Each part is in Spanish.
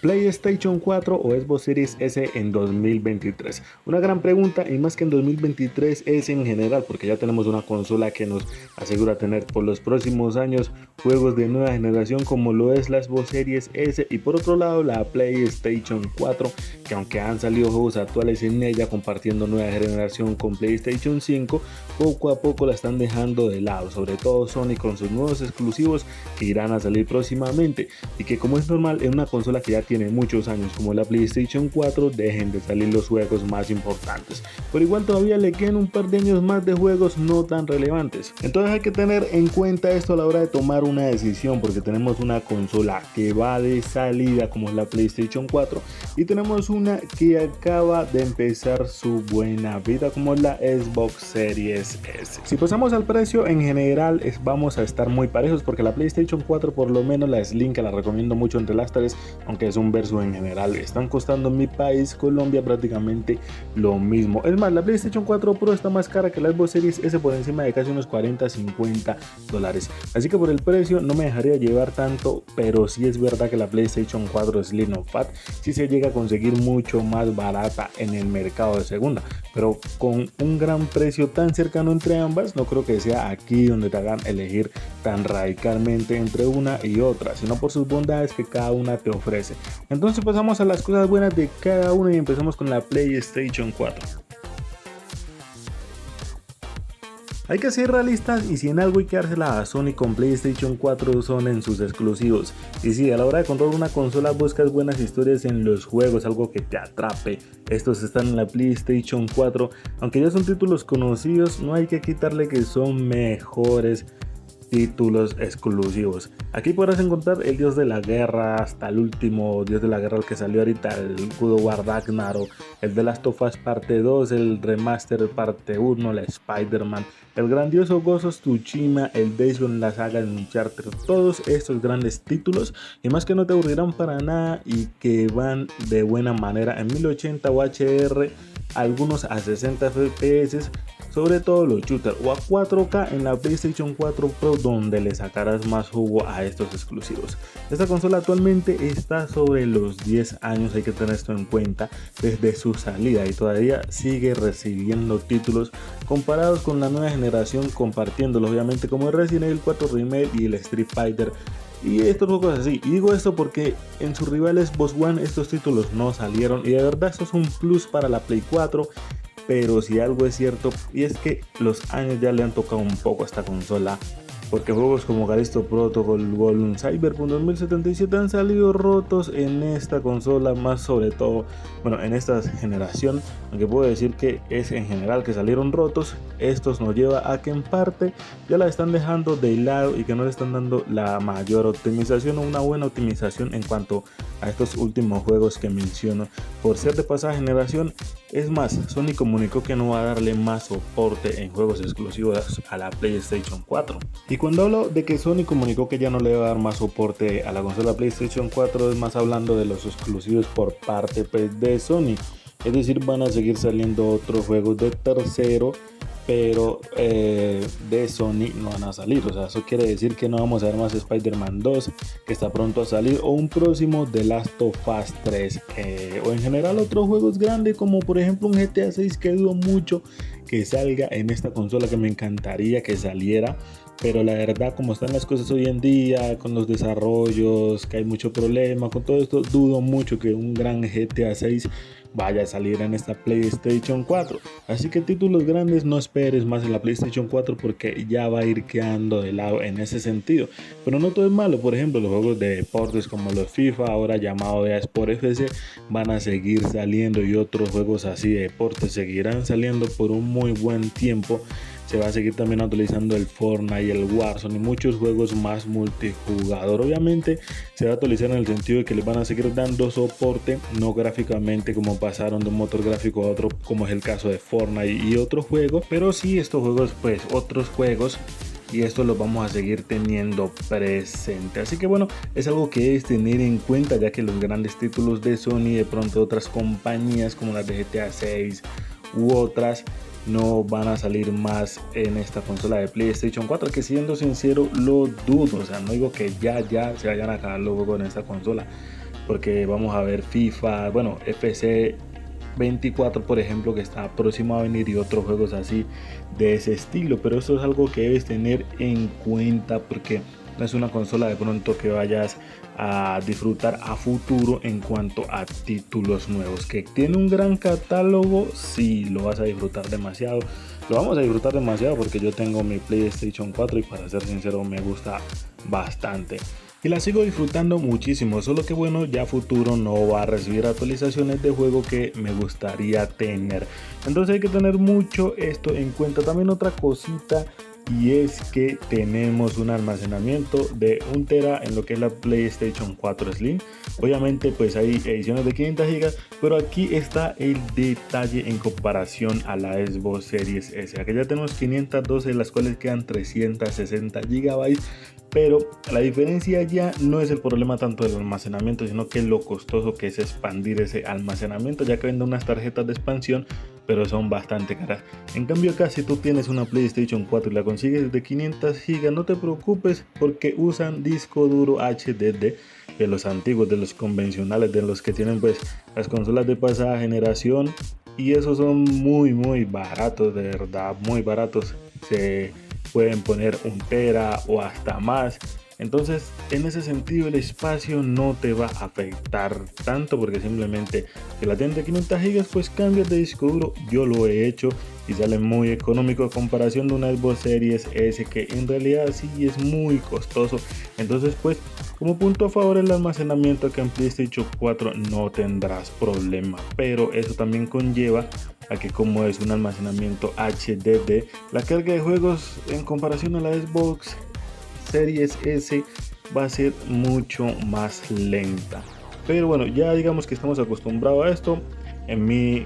PlayStation 4 o Xbox Series S en 2023. Una gran pregunta, y más que en 2023 es en general, porque ya tenemos una consola que nos asegura tener por los próximos años juegos de nueva generación como lo es la Xbox Series S, y por otro lado la PlayStation 4, que aunque han salido juegos actuales en ella compartiendo nueva generación con PlayStation 5, poco a poco la están dejando de lado, sobre todo Sony con sus nuevos exclusivos que irán a salir próximamente, y que como es normal en una consola que ya tiene muchos años como la PlayStation 4 dejen de salir los juegos más importantes. Pero igual todavía le quedan un par de años más de juegos no tan relevantes. Entonces hay que tener en cuenta esto a la hora de tomar una decisión, porque tenemos una consola que va de salida como es la PlayStation 4 y tenemos una que acaba de empezar su buena vida como es la Xbox Series S. Si pasamos al precio en general vamos a estar muy parejos, porque la PlayStation 4, por lo menos la Slim, que la recomiendo mucho entre las tres, aunque es un versus en general, están costando en mi país, Colombia, prácticamente lo mismo. Es más, la PlayStation 4 Pro está más cara que la Xbox Series S, por encima de casi unos 40-50 dólares. Así que por el precio no me dejaría llevar tanto, pero sí es verdad que la PlayStation 4 Slim o Fat sí se llega a conseguir mucho más barata en el mercado de segunda, pero con un gran precio tan cercano entre ambas, no creo que sea aquí donde te hagan elegir tan radicalmente entre una y otra, sino por sus bondades que cada una te ofrece. Entonces pasamos a las cosas buenas de cada una y empezamos con la PlayStation 4. Hay que ser realistas, y si en algo hay que dársela a Sony con PlayStation 4 son en sus exclusivos. Y si a la hora de comprar una consola buscas buenas historias en los juegos, algo que te atrape, estos están en la PlayStation 4. Aunque ya son títulos conocidos, no hay que quitarle que son mejores títulos exclusivos. Aquí podrás encontrar el Dios de la Guerra, hasta el último Dios de la Guerra, el que salió ahorita, el God of War Ragnarok, el The Last of Us parte 2, el Remaster parte 1, la Spider-Man, el grandioso Ghost of Tsushima, el Days Gone, la saga de Uncharted, todos estos grandes títulos, y más que no te aburrirán para nada y que van de buena manera en 1080 o HDR, algunos a 60 FPS, sobre todo los shooters, o a 4K en la PlayStation 4 Pro, donde le sacarás más jugo a estos exclusivos. Esta consola actualmente está sobre los 10 años, hay que tener esto en cuenta, desde su salida, y todavía sigue recibiendo títulos comparados con la nueva generación, compartiéndolos obviamente como el Resident Evil 4 Remake y el Street Fighter y estos juegos así. Y digo esto porque en sus rivales Xbox One estos títulos no salieron, y de verdad esto es un plus para la Play 4. Pero si algo es cierto, y es que los años ya le han tocado un poco a esta consola, porque juegos como Callisto Protocol, Gollum, Cyberpunk 2077 han salido rotos en esta consola, más sobre todo, bueno, en esta generación, aunque puedo decir que es en general que salieron rotos. Estos nos lleva a que en parte ya la están dejando de lado y que no le están dando la mayor optimización o una buena optimización en cuanto a estos últimos juegos que menciono, por ser de pasada generación. Es más, Sony comunicó que no va a darle más soporte en juegos exclusivos a la PlayStation 4. Y cuando hablo de que Sony comunicó que ya no le va a dar más soporte a la consola PlayStation 4, es más hablando de los exclusivos por parte pues, de Sony. Es decir, van a seguir saliendo otros juegos de tercero, pero de Sony no van a salir. O sea, eso quiere decir que no vamos a ver más Spider-Man 2, que está pronto a salir, o un próximo The Last of Us 3, o en general otros juegos grandes como por ejemplo un GTA 6, que dudo mucho que salga en esta consola, que me encantaría que saliera. Pero la verdad, como están las cosas hoy en día, con los desarrollos, que hay mucho problema con todo esto, dudo mucho que un gran GTA 6 vaya a salir en esta PlayStation 4. Así que títulos grandes no esperes más en la PlayStation 4, porque ya va a ir quedando de lado en ese sentido. Pero no todo es malo. Por ejemplo, los juegos de deportes como los FIFA, ahora llamado EA Sport FC, van a seguir saliendo, y otros juegos así de deportes seguirán saliendo por un muy buen tiempo. Se va a seguir también actualizando el Fortnite y el Warzone y muchos juegos más multijugador. Obviamente se va a actualizar en el sentido de que les van a seguir dando soporte, no gráficamente como pasaron de un motor gráfico a otro, como es el caso de Fortnite y otros juegos, pero sí estos juegos, pues otros juegos, y esto lo vamos a seguir teniendo presente. Así que bueno, es algo que es tener en cuenta, ya que los grandes títulos de Sony, de pronto otras compañías como las de GTA 6 u otras, no van a salir más en esta consola de PlayStation 4, que siendo sincero lo dudo. O sea, no digo que ya se vayan a acabar los juegos en esta consola, porque vamos a ver FIFA, bueno, FC 24 por ejemplo, que está próximo a venir, y otros juegos así de ese estilo. Pero eso es algo que debes tener en cuenta, porque no es una consola de pronto que vayas a disfrutar a futuro en cuanto a títulos nuevos. Que tiene un gran catálogo, sí, lo vas a disfrutar demasiado. Lo vamos a disfrutar demasiado porque yo tengo mi PlayStation 4 y, para ser sincero, me gusta bastante. Y la sigo disfrutando muchísimo, solo que bueno, ya a futuro no va a recibir actualizaciones de juego que me gustaría tener. Entonces hay que tener mucho esto en cuenta. También otra cosita, y es que tenemos un almacenamiento de 1 tera en lo que es la PlayStation 4 Slim. Obviamente pues hay ediciones de 500 GB, pero aquí está el detalle en comparación a la Xbox Series S. Aquí ya tenemos 512, de las cuales quedan 360 GB. Pero la diferencia ya no es el problema tanto del almacenamiento, sino que lo costoso que es expandir ese almacenamiento, ya que venden unas tarjetas de expansión, pero son bastante caras. En cambio acá, si tú tienes una PlayStation 4 y la consigues de 500 GB, no te preocupes, porque usan disco duro HDD de los antiguos, de los convencionales, de los que tienen pues las consolas de pasada generación, y esos son muy baratos, de verdad, muy baratos. Se pueden poner 1 tera o hasta más. Entonces en ese sentido el espacio no te va a afectar tanto, porque simplemente que la tienes de 500 GB, pues cambias de disco duro. Yo lo he hecho y sale muy económico a comparación de una Xbox Series S, que en realidad sí es muy costoso. Entonces pues, como punto a favor, el almacenamiento, que en PlayStation 4 no tendrás problema, pero eso también conlleva a que, como es un almacenamiento HDD, la carga de juegos en comparación a la Xbox Series S va a ser mucho más lenta. Pero bueno, ya digamos que estamos acostumbrados a esto. En mi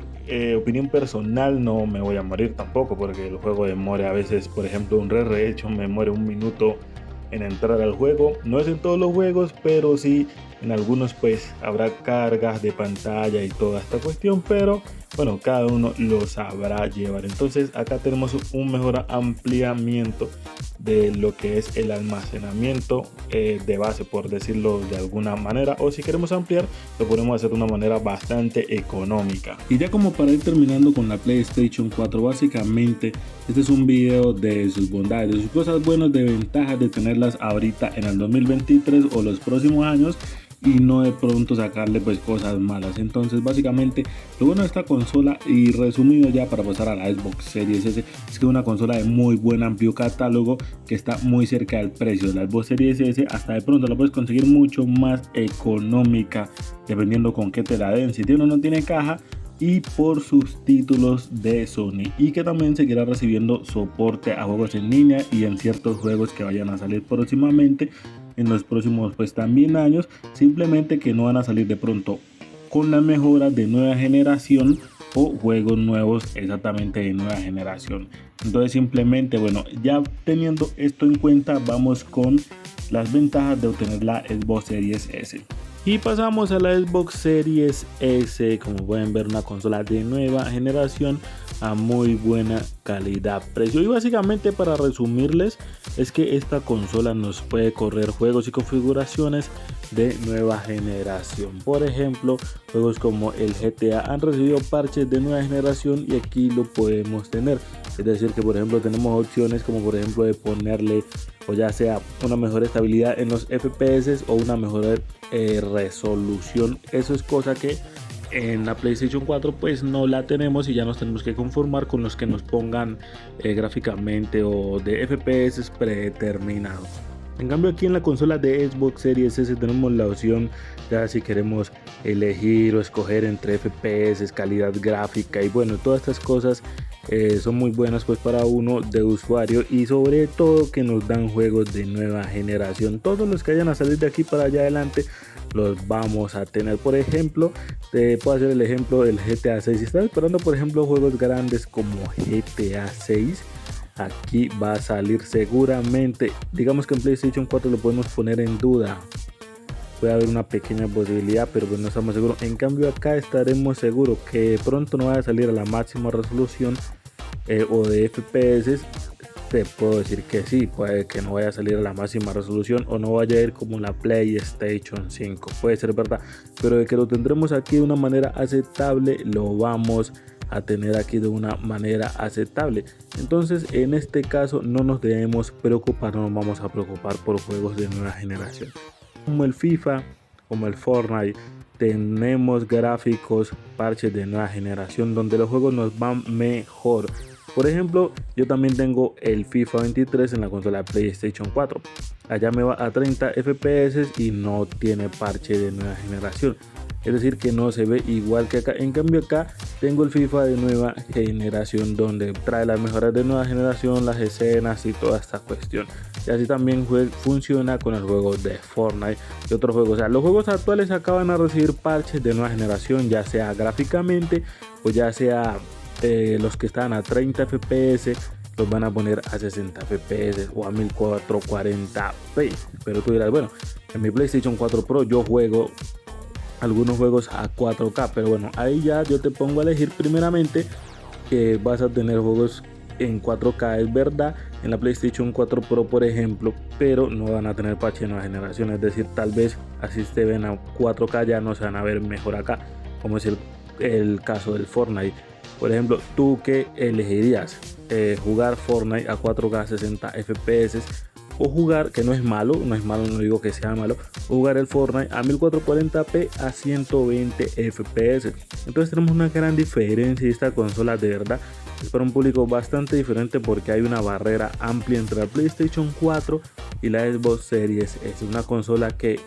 opinión personal, no me voy a morir tampoco, porque el juego demora a veces, por ejemplo, un Red Dead me muere 1 minuto en entrar al juego. No es en todos los juegos, pero sí en algunos pues habrá cargas de pantalla y toda esta cuestión, pero bueno, cada uno lo sabrá llevar. Entonces acá tenemos un mejor ampliamiento de lo que es el almacenamiento de base, por decirlo de alguna manera, o si queremos ampliar, lo podemos hacer de una manera bastante económica. Y ya como para ir terminando con la PlayStation 4, básicamente este es un video de sus bondades, de sus cosas buenas, de ventajas de tenerlas ahorita en el 2023 o los próximos años, y no de pronto sacarle pues cosas malas. Entonces básicamente lo bueno de esta consola, y resumido ya para pasar a la Xbox Series S, es que es una consola de muy buen amplio catálogo, que está muy cerca del precio de la Xbox Series S. Hasta de pronto la puedes conseguir mucho más económica, dependiendo con qué te la den, si tiene o no tiene caja, y por sus títulos de Sony, y que también seguirá recibiendo soporte a juegos en línea y en ciertos juegos que vayan a salir próximamente en los próximos pues también años. Simplemente que no van a salir de pronto con la mejora de nueva generación o juegos nuevos exactamente de nueva generación. Entonces simplemente, bueno, ya teniendo esto en cuenta, vamos con las ventajas de obtener la Xbox Series S. Y pasamos a la Xbox Series S. Como pueden ver, una consola de nueva generación a muy buena calidad-precio. Y básicamente, para resumirles, es que esta consola nos puede correr juegos y configuraciones de nueva generación. Por ejemplo, juegos como el GTA han recibido parches de nueva generación, y aquí lo podemos tener. Es decir, que por ejemplo tenemos opciones como por ejemplo de ponerle, o ya sea una mejor estabilidad en los FPS o una mejor resolución. Eso es cosa que en la PlayStation 4 pues no la tenemos, y ya nos tenemos que conformar con los que nos pongan gráficamente o de FPS predeterminados. En cambio, aquí en la consola de Xbox Series S tenemos la opción, ya si queremos elegir o escoger entre FPS, calidad gráfica, y bueno, todas estas cosas son muy buenas pues para uno de usuario, y sobre todo que nos dan juegos de nueva generación. Todos los que vayan a salir de aquí para allá adelante los vamos a tener. Por ejemplo, te puedo hacer el ejemplo del GTA 6. Si estás esperando por ejemplo juegos grandes como GTA 6, aquí va a salir seguramente. Digamos que en PlayStation 4 lo podemos poner en duda, puede haber una pequeña posibilidad, pero pues no estamos seguros. En cambio acá estaremos seguros que pronto no va a salir a la máxima resolución o de FPS, te puedo decir que sí, puede que no vaya a salir a la máxima resolución o no vaya a ir como la PlayStation 5, puede ser verdad, pero de que lo tendremos aquí de una manera aceptable, lo vamos a tener aquí de una manera aceptable. Entonces en este caso no nos debemos preocupar, no nos vamos a preocupar por juegos de nueva generación como el FIFA, como el Fortnite. Tenemos gráficos, parches de nueva generación donde los juegos nos van mejor. Por ejemplo, yo también tengo el FIFA 23 en la consola PlayStation 4. Allá me va a 30 FPS y no tiene parche de nueva generación. Es decir, que no se ve igual que acá. En cambio acá tengo el FIFA de nueva generación donde trae las mejoras de nueva generación, las escenas y toda esta cuestión. Y así también funciona con el juego de Fortnite y otros juegos. O sea, los juegos actuales acaban a recibir parches de nueva generación, ya sea gráficamente o ya sea los que están a 30 FPS los van a poner a 60 FPS o a 1440p. Pero tú dirás, bueno, en mi PlayStation 4 Pro yo juego algunos juegos a 4K, pero bueno, ahí ya yo te pongo a elegir primeramente que vas a tener juegos en 4K, es verdad, en la PlayStation 4 Pro por ejemplo, pero no van a tener parche de nueva generación, es decir, tal vez así se ven a 4K ya no se van a ver mejor acá, como es el caso del Fortnite. Por ejemplo, ¿tú qué elegirías? ¿Jugar Fortnite a 4K 60 FPS? O jugar, que no es malo, no digo que sea malo, jugar el Fortnite a 1440p a 120 FPS. Entonces tenemos una gran diferencia y esta consola de verdad es para un público bastante diferente porque hay una barrera amplia entre la PlayStation 4 y la Xbox Series S. Es una consola que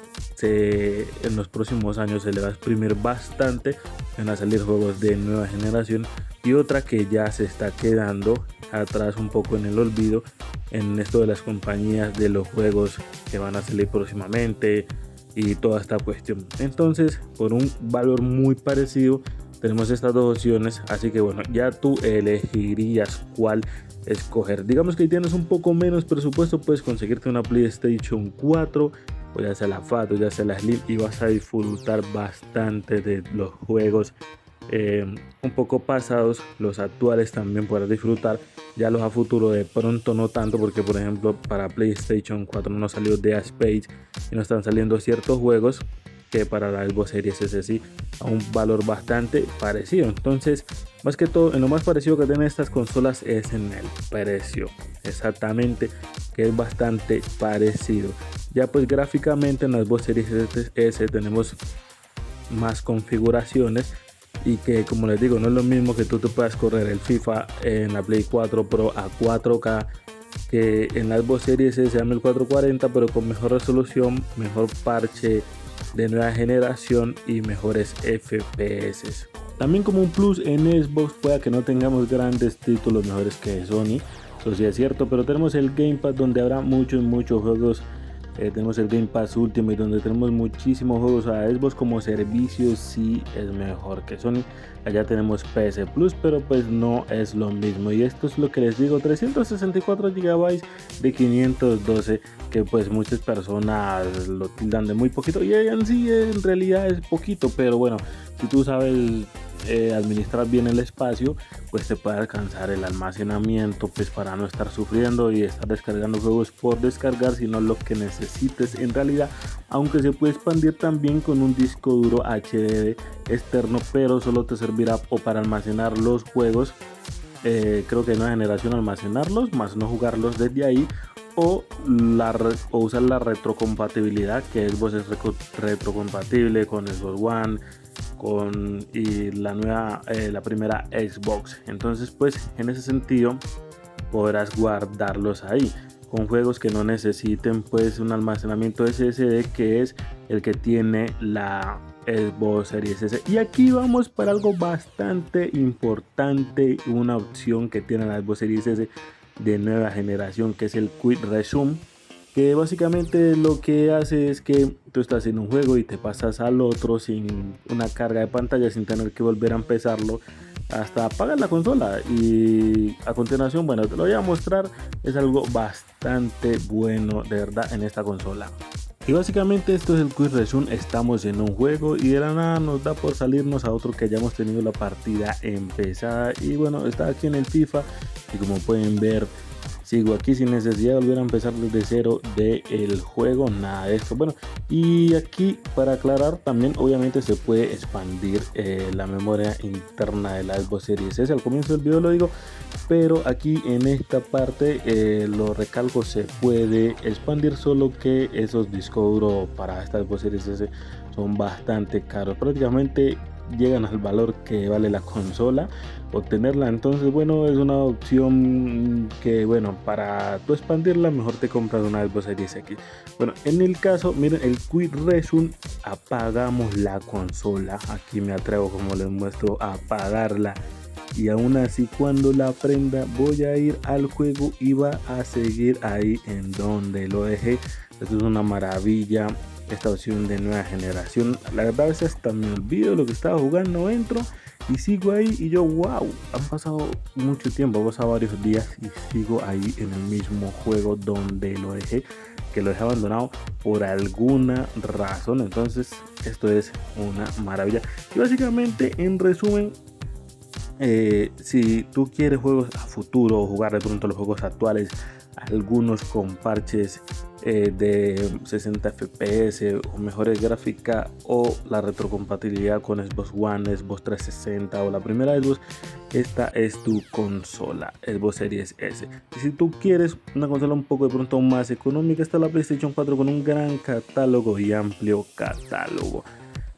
en los próximos años se le va a exprimir bastante, van a salir juegos de nueva generación, y otra que ya se está quedando atrás un poco en el olvido en esto de las compañías de los juegos que van a salir próximamente y toda esta cuestión. Entonces, por un valor muy parecido tenemos estas dos opciones, así que bueno, ya tú elegirías cuál escoger. Digamos que tienes un poco menos presupuesto, puedes conseguirte una PlayStation 4 o ya sea la Fat o ya sea la Slim y vas a disfrutar bastante de los juegos un poco pasados. Los actuales también podrás disfrutar, ya los a futuro de pronto no tanto, porque por ejemplo para PlayStation 4 no salió Dead Space y no están saliendo ciertos juegos que para la Xbox Series S sí, a un valor bastante parecido. Entonces, más que todo, en lo más parecido que tienen estas consolas es en el precio, exactamente, que es bastante parecido. Ya pues gráficamente en la Xbox Series S tenemos más configuraciones, y que como les digo no es lo mismo que tú te puedas correr el FIFA en la Play 4 Pro a 4K que en la Xbox Series S a 1440, pero con mejor resolución, mejor parche de nueva generación y mejores FPS. También como un plus en Xbox pueda que no tengamos grandes títulos mejores que Sony, eso sí es cierto, pero tenemos el Game Pass donde habrá muchos juegos. Tenemos el Game Pass Ultimate donde tenemos muchísimos juegos. A Xbox como servicio sí es mejor que Sony. Allá tenemos PS Plus, pero pues no es lo mismo. Y esto es lo que les digo, 364 GB de 512, que pues muchas personas lo tildan de muy poquito. Y en sí en realidad es poquito, pero bueno, si tú sabes administrar bien el espacio, pues te puede alcanzar el almacenamiento, pues para no estar sufriendo y estar descargando juegos por descargar, sino lo que necesites en realidad, aunque se puede expandir también con un disco duro HDD externo, pero solo te servirá o para almacenar los juegos, creo que de nueva generación, almacenarlos más no jugarlos desde ahí, o usar la retrocompatibilidad, que Xbox es retrocompatible con Xbox One y la primera Xbox. Entonces pues en ese sentido podrás guardarlos ahí con juegos que no necesiten pues un almacenamiento SSD, que es el que tiene la Xbox Series S. Y aquí vamos para algo bastante importante, una opción que tiene la Xbox Series S de nueva generación, que es el Quick Resume, que básicamente lo que hace es que tú estás en un juego y te pasas al otro sin una carga de pantalla, sin tener que volver a empezarlo hasta apagar la consola. Y a continuación, bueno, te lo voy a mostrar, es algo bastante bueno de verdad en esta consola. Y básicamente esto es el Quick Resume. Estamos en un juego y de la nada nos da por salirnos a otro que hayamos tenido la partida empezada. Y bueno, está aquí en el FIFA y como pueden ver sigo aquí sin necesidad de volver a empezar desde cero del juego, nada de esto. Bueno, y aquí para aclarar también obviamente se puede expandir la memoria interna de la Xbox Series S. Al comienzo del video lo digo, pero aquí en esta parte lo recalco, se puede expandir, solo que esos discos duros para esta Xbox Series S son bastante caros, prácticamente llegan al valor que vale la consola obtenerla. Entonces bueno, es una opción que bueno, para tú expandirla mejor te compras una Xbox Series X. Bueno, en el caso, miren el Quick Resume, apagamos la consola. Aquí me atrevo, como les muestro, a apagarla, y aún así cuando la prenda voy a ir al juego y va a seguir ahí en donde lo dejé. Esto es una maravilla, esta opción de nueva generación. La verdad, a veces hasta me olvido lo que estaba jugando, entro y sigo ahí y yo, wow, han pasado mucho tiempo, han pasado varios días y sigo ahí en el mismo juego donde lo dejé, que lo dejé abandonado por alguna razón. Entonces esto es una maravilla. Y básicamente, en resumen, si tú quieres juegos a futuro, jugar de pronto los juegos actuales, algunos con parches de 60 fps o mejores gráficas, o la retrocompatibilidad con Xbox One, Xbox 360 o la primera Xbox, esta es tu consola, Xbox Series S. Y si tú quieres una consola un poco de pronto más económica, está la PlayStation 4 con un gran catálogo y amplio catálogo,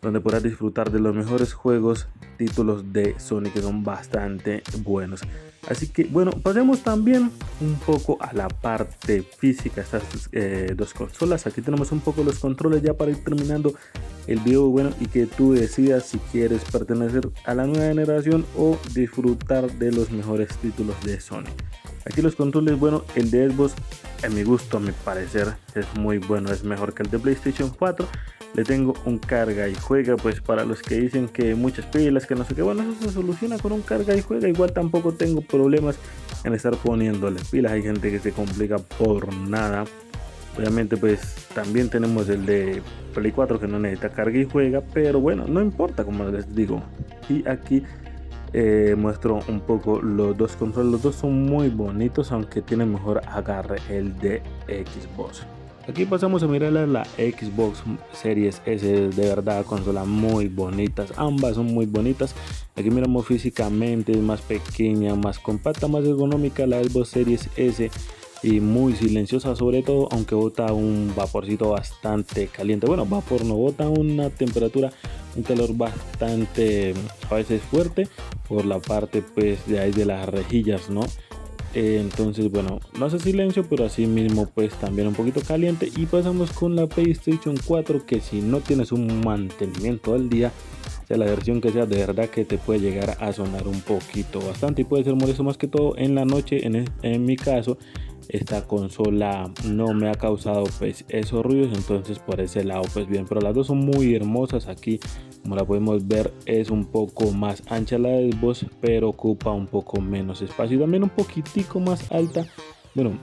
donde podrás disfrutar de los mejores juegos, títulos de Sony que son bastante buenos. Así que bueno, pasemos también un poco a la parte física de estas dos consolas. Aquí tenemos un poco los controles ya para ir terminando el video, bueno, y que tú decidas si quieres pertenecer a la nueva generación o disfrutar de los mejores títulos de Sony. Aquí los controles, bueno, el de Xbox, a mi gusto, a mi parecer, es muy bueno, es mejor que el de PlayStation 4. Le tengo un carga y juega, pues para los que dicen que muchas pilas, que no sé qué, bueno, eso se soluciona con un carga y juega. Igual tampoco tengo problemas en estar poniéndole pilas, hay gente que se complica por nada. Obviamente pues también tenemos el de Play 4 que no necesita carga y juega, pero bueno, no importa, como les digo. Y aquí muestro un poco los dos controles, los dos son muy bonitos, aunque tienen mejor agarre el de Xbox. Aquí pasamos a mirar la Xbox Series S, de verdad consola muy bonitas, ambas son muy bonitas. Aquí miramos físicamente, es más pequeña, más compacta, más ergonómica la Xbox Series S, y muy silenciosa sobre todo, aunque bota un vaporcito bastante caliente. Bueno, vapor no, bota una temperatura, un calor bastante a veces fuerte por la parte pues de ahí de las rejillas, ¿no? Entonces bueno, no hace silencio, pero así mismo pues también un poquito caliente. Y pasamos con la PlayStation 4, que si no tienes un mantenimiento al día, sea la versión que sea, de verdad que te puede llegar a sonar un poquito bastante y puede ser molesto, más que todo en la noche. En mi caso, esta consola no me ha causado pues esos ruidos, entonces por ese lado pues bien, pero las dos son muy hermosas. Aquí, como la podemos ver, es un poco más ancha la Xbox, pero ocupa un poco menos espacio y también un poquitico más alta. Bueno,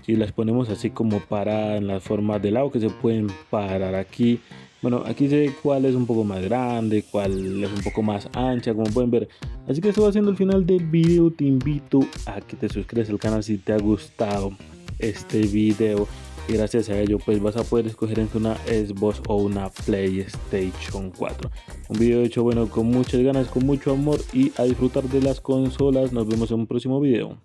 si las ponemos así como paradas en las formas de lado que se pueden parar aquí, bueno, aquí se ve cuál es un poco más grande, cuál es un poco más ancha, como pueden ver. Así que esto va siendo el final del video. Te invito a que te suscribas al canal si te ha gustado este video, y gracias a ello pues vas a poder escoger entre una Xbox o una PlayStation 4. Un video hecho, bueno, con muchas ganas, con mucho amor, y a disfrutar de las consolas. Nos vemos en un próximo video.